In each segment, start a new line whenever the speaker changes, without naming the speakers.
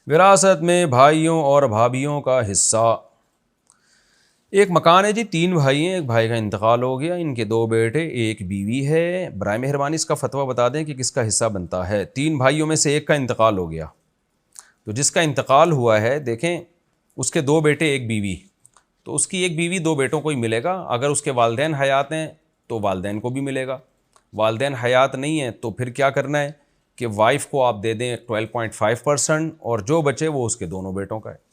وراثت میں بھائیوں اور بھابھیوں کا حصہ۔ ایک مکان ہے جی، 3 بھائی ہیں، ایک بھائی کا انتقال ہو گیا، ان کے 2 بیٹے، ایک بیوی ہے، برائے مہربانی اس کا فتویٰ بتا دیں کہ کس کا حصہ بنتا ہے۔ 3 بھائیوں میں سے ایک کا انتقال ہو گیا، تو جس کا انتقال ہوا ہے دیکھیں اس کے 2 بیٹے ایک بیوی، تو اس کی ایک بیوی 2 بیٹوں کو ہی ملے گا۔ اگر اس کے والدین حیات ہیں تو والدین کو بھی ملے گا، والدین حیات نہیں ہیں تو پھر کیا کرنا ہے کہ وائف کو آپ دے دیں 12.5%، اور جو بچے وہ اس کے دونوں بیٹوں کا ہے۔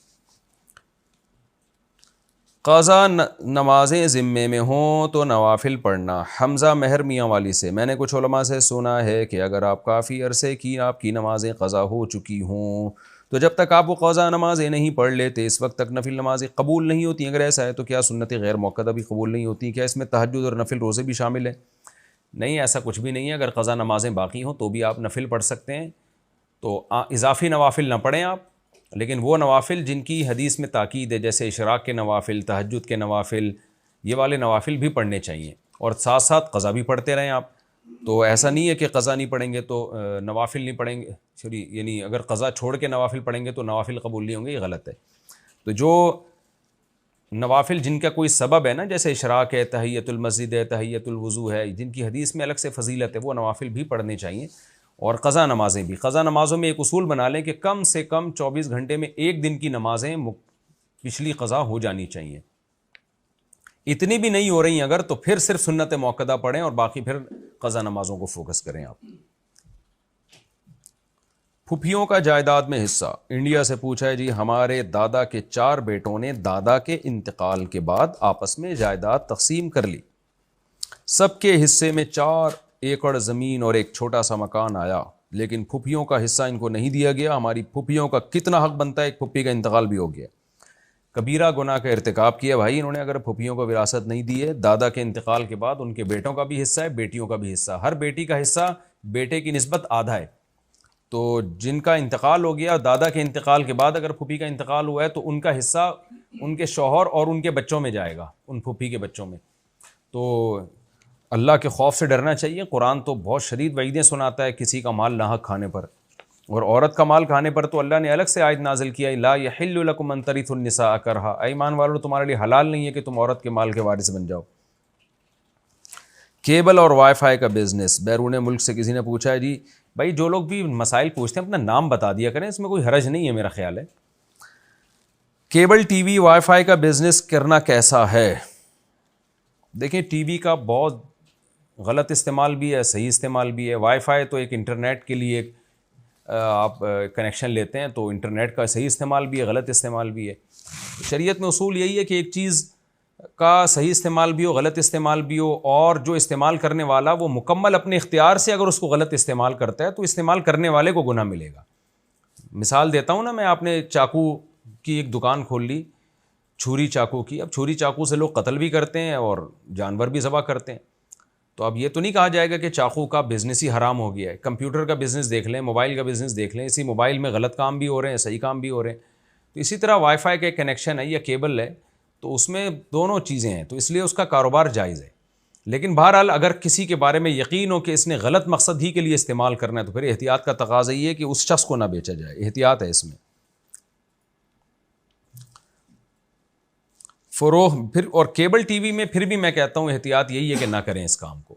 قضا نمازیں ذمے میں ہوں تو نوافل پڑھنا۔ حمزہ مہر میاں والی سے، میں نے کچھ علماء سے سنا ہے کہ اگر آپ کافی عرصے کی آپ کی نمازیں قضا ہو چکی ہوں تو جب تک آپ وہ قضا نمازیں نہیں پڑھ لیتے اس وقت تک نفل نمازیں قبول نہیں ہوتی۔ اگر ایسا ہے تو کیا سنت غیر موقدہ بھی قبول نہیں ہوتی؟ کیا اس میں تہجد اور نفل روزے بھی شامل ہیں؟ نہیں، ایسا کچھ بھی نہیں ہے۔ اگر قضا نمازیں باقی ہوں تو بھی آپ نفل پڑھ سکتے ہیں، تو اضافی نوافل نہ پڑھیں آپ، لیکن وہ نوافل جن کی حدیث میں تاکید ہے جیسے اشراق کے نوافل، تہجد کے نوافل، یہ والے نوافل بھی پڑھنے چاہیے، اور ساتھ ساتھ قضا بھی پڑھتے رہیں آپ۔ تو ایسا نہیں ہے کہ قضا نہیں پڑھیں گے تو نوافل نہیں پڑھیں گے، یعنی اگر قضا چھوڑ کے نوافل پڑھیں گے تو نوافل قبول نہیں ہوں گے، یہ غلط ہے۔ تو جو نوافل جن کا کوئی سبب ہے نا، جیسے اشراق ہے، تحیۃ المسجد ہے، تحیۃ الوضو ہے، جن کی حدیث میں الگ سے فضیلت ہے، وہ نوافل بھی پڑھنے چاہیے، اور قضا نمازیں بھی۔ قضا نمازوں میں ایک اصول بنا لیں کہ کم سے کم 24 گھنٹے میں ایک دن کی نمازیں پچھلی قضا ہو جانی چاہیے۔ اتنی بھی نہیں ہو رہی ہیں اگر، تو پھر صرف سنت موقدہ پڑھیں اور باقی پھر قضا نمازوں کو فوکس کریں آپ۔ پھوپھیوں کا جائیداد میں حصہ۔ انڈیا سے پوچھا ہے جی، ہمارے دادا کے 4 بیٹوں نے دادا کے انتقال کے بعد آپس میں جائیداد تقسیم کر لی، سب کے حصے میں 4 ایکڑ زمین اور ایک چھوٹا سا مکان آیا، لیکن پھوپھیوں کا حصہ ان کو نہیں دیا گیا۔ ہماری پھوپھیوں کا کتنا حق بنتا ہے؟ ایک پھوپھی کا انتقال بھی ہو گیا، کبیرہ گناہ کا ارتکاب کیا بھائی انہوں نے۔ اگر پھوپھیوں کو وراثت نہیں دی ہے، دادا کے انتقال کے بعد ان کے بیٹوں کا بھی حصہ ہے، بیٹیوں کا بھی حصہ، ہر بیٹی کا حصہ بیٹے کی نسبت آدھا ہے۔ تو جن کا انتقال ہو گیا دادا کے انتقال کے بعد، اگر پھوپھی کا انتقال ہوا ہے تو ان کا حصہ ان کے شوہر اور ان کے بچوں میں جائے گا، ان پھوپھی کے بچوں میں۔ تو اللہ کے خوف سے ڈرنا چاہیے۔ قرآن تو بہت شدید وعیدیں سناتا ہے کسی کا مال ناحق کھانے پر، اور عورت کا مال کھانے پر تو اللہ نے الگ سے آیت نازل کیا، لا یحل لکم ان ترثوا النساء کرہا، اے ایمان والو تمہارے لیے حلال نہیں ہے کہ تم عورت کے مال کے وارث بن جاؤ۔ کیبل اور وائی فائی کا بزنس۔ بیرون ملک سے کسی نے پوچھا ہے جی، بھائی جو لوگ بھی مسائل پوچھتے ہیں اپنا نام بتا دیا کریں، اس میں کوئی حرج نہیں ہے میرا خیال ہے۔ Cable T V wi fi کا بزنس کرنا کیسا ہے؟ دیکھیں، ٹی وی کا بہت غلط استعمال بھی ہے، صحیح استعمال بھی ہے۔ وائی فائی تو ایک انٹرنیٹ کے لیے آپ کنیکشن لیتے ہیں، تو انٹرنیٹ کا صحیح استعمال بھی ہے، غلط استعمال بھی ہے۔ شریعت میں اصول یہی ہے کہ ایک چیز کا صحیح استعمال بھی ہو، غلط استعمال بھی ہو، اور جو استعمال کرنے والا وہ مکمل اپنے اختیار سے اگر اس کو غلط استعمال کرتا ہے تو استعمال کرنے والے کو گناہ ملے گا۔ مثال دیتا ہوں نا میں، آپ نے چاقو کی ایک دکان کھول لی، چھری چاقو کی۔ اب چھری چاقو سے لوگ قتل بھی کرتے ہیں اور جانور بھی ذبح کرتے ہیں، تو اب یہ تو نہیں کہا جائے گا کہ چاقو کا بزنس ہی حرام ہو گیا ہے۔ کمپیوٹر کا بزنس دیکھ لیں، موبائل کا بزنس دیکھ لیں، اسی موبائل میں غلط کام بھی ہو رہے ہیں، صحیح کام بھی ہو رہے ہیں۔ تو اسی طرح وائی فائی کا کنیکشن ہے یا کیبل ہے، تو اس میں دونوں چیزیں ہیں، تو اس لیے اس کا کاروبار جائز ہے۔ لیکن بہرحال اگر کسی کے بارے میں یقین ہو کہ اس نے غلط مقصد ہی کے لیے استعمال کرنا ہے تو پھر احتیاط کا تقاضا یہ ہے کہ اس شخص کو نہ بیچا جائے، احتیاط ہے اس میں۔ فروغ پھر، اور کیبل ٹی وی میں پھر بھی میں کہتا ہوں احتیاط یہی ہے کہ نہ کریں اس کام کو،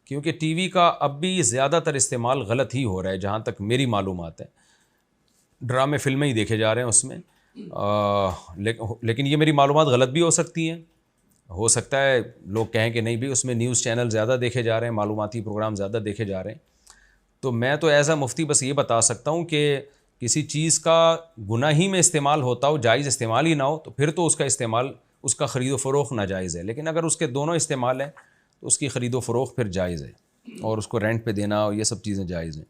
کیونکہ ٹی وی کا اب بھی زیادہ تر استعمال غلط ہی ہو رہا ہے جہاں تک میری معلومات ہے۔ ڈرامے فلمیں ہی دیکھے جا رہے ہیں اس میں، لیکن یہ میری معلومات غلط بھی ہو سکتی ہیں۔ ہو سکتا ہے لوگ کہیں کہ نہیں بھی اس میں نیوز چینل زیادہ دیکھے جا رہے ہیں، معلوماتی پروگرام زیادہ دیکھے جا رہے ہیں۔ تو میں تو ایز اے مفتی بس یہ بتا سکتا ہوں کہ کسی چیز کا گناہ ہی میں استعمال ہوتا ہو، جائز استعمال ہی نہ ہو، تو پھر تو اس کا استعمال، اس کا خرید و فروخت ناجائز ہے۔ لیکن اگر اس کے دونوں استعمال ہیں تو اس کی خرید و فروخت پھر جائز ہے، اور اس کو رینٹ پہ دینا اور یہ سب چیزیں جائز ہیں۔